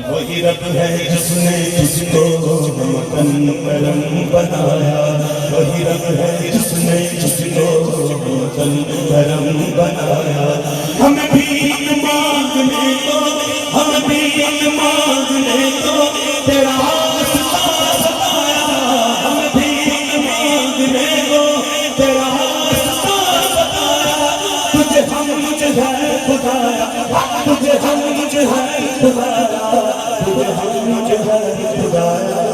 وہی رب ہے جس نے تجھ کو وطن کرم بنایا، وہی رب ہے جس نے تجھ کو وطن کرم بنایا۔ ہم بھیک مانگنے کو، ہم بھیک مانگنے کو تیرا واسطہ ستایا، ہم بھیک مانگنے کو تیرا واسطہ ستایا۔ تجھے ہم مجھے ہے خدایا، تجھے ہم مجھے ہے خدایا، تجھے ہم مجھے ہے خدایا۔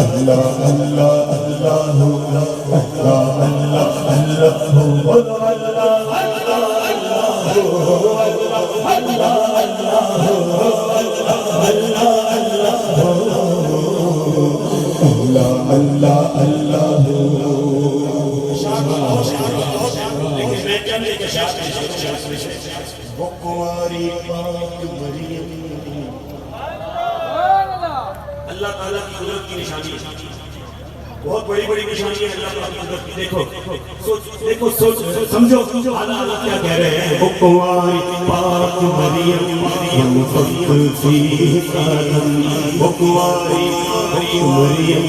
اللہ اللہ اللہ اللہ اللہ اللہ بولو اللہ اللہ اللہ اللہ اللہ اللہ وہ کنواری پاک مریم، اللہ تعالیٰ کی قدرت کی نشانی ہے، بہت بڑی بڑی نشانی ہے اللہ تعالیٰ کی قدرت کی۔ دیکھو دیکھو سمجھو اللہ کیا کہہ رہے ہیں۔ وہ کنواری پاک مریم ینفخر فیہ آدم، وہ کنواری پاک مریم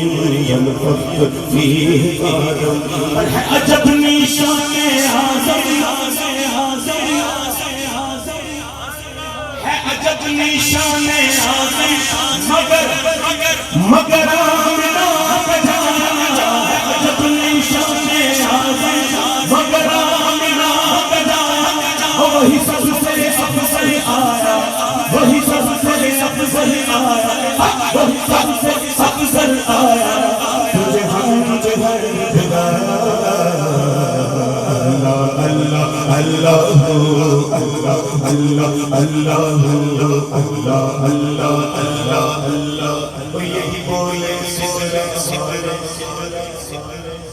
ینفخر فیہ آدم، اور ہے عجب نشان اعظم، ہے عجب نشان اعظم، مگر آمنہ کا جانا، ہے عجب نشان اعظم، مگر آمنہ کا جانا۔ وہی سب سے افضل آیا، وہی سب سے افضل آیا، وہی سب سے افضل آیا، تجھے ہم مجھے ہے خدایا۔ اللہ اللہ اللہ اللہ اللہ اللہ اللہ اللہ۔ یہی بولے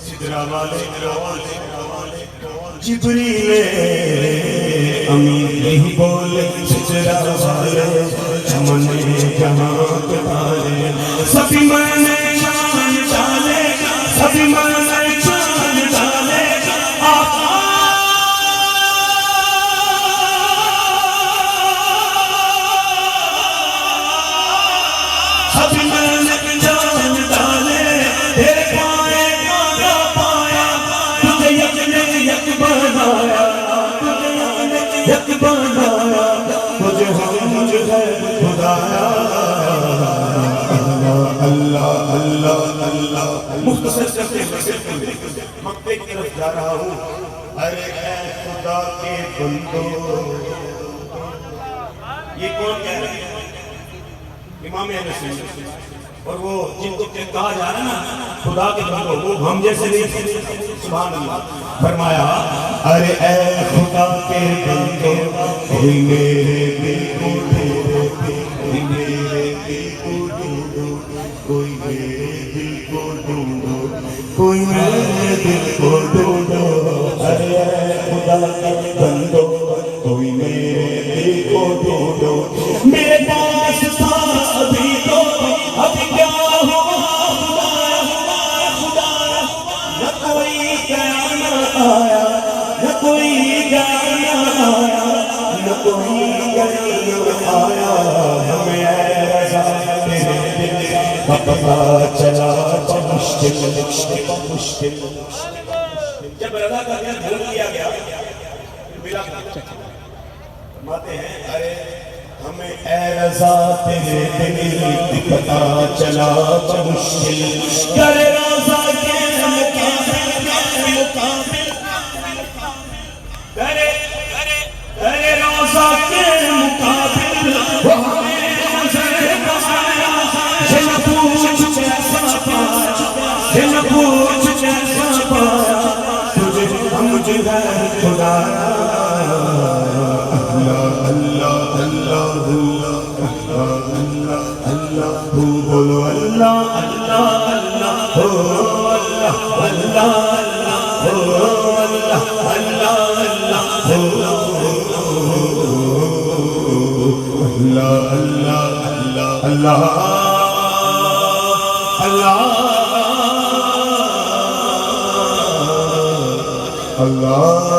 سدرا والے جبریل امین، یہی بولے سدرا والے چمن جہاں کے والے، سبھی من جان ڈالے، سبھی من جان ڈالے، سبھی من جان ڈالے، تیرے پائے مانا پایا، تجھے یک نے یک بنایا، تجھے یک بنایا، تجھے ہم مجھے ہے خدایا۔ اللہ اللہ اللہ مختصر کرتے ہیں، مکے کی طرف جا رہا ہوں۔ ارے اے خدا کے بندو، یہ کون کہہ رہے ہیں؟ امام اہل سنت، اور وہ جن کو کہا جا رہا ہے نا خدا کے بندو، وہ ہم جیسے نہیں تھے۔ سبحان اللہ۔ فرمایا ارے اے خدا کے بندو، کوئی میرے دل کو ڈھونڈو، کوئی میرے دل کو ڈھونڈو، کوئی میرے دل کو ڈھونڈو، کوئی میرے دل کو ڈھونڈو۔ ارے اے خدا کے بندو، کوئی میرے دل کو ڈھونڈو۔ میرے پاس تھا ابھی تو ابھی کیا ہوا خدایا، نہ کوئی گیا نہ آیا، نہ کوئی گیا نہ آیا، نہ کوئی گیا نہ آیا، ہمیں اے رضا تیرے دل کا پتہ چلا مشکل مشکل۔ جب رضا کا دل دھر لیا گیا ملا فرماتے ہیں ارے ہمیں اے رضا تیرے دل کی پتہ چلا مشکل، کرے رضا کے مقابل، کرے ہے خدا اللہ اللہ اللہ اللہ اللہ بولو اللہ اللہ اللہ اللہ اللہ اللہ اللہ اللہ اللہ اللہ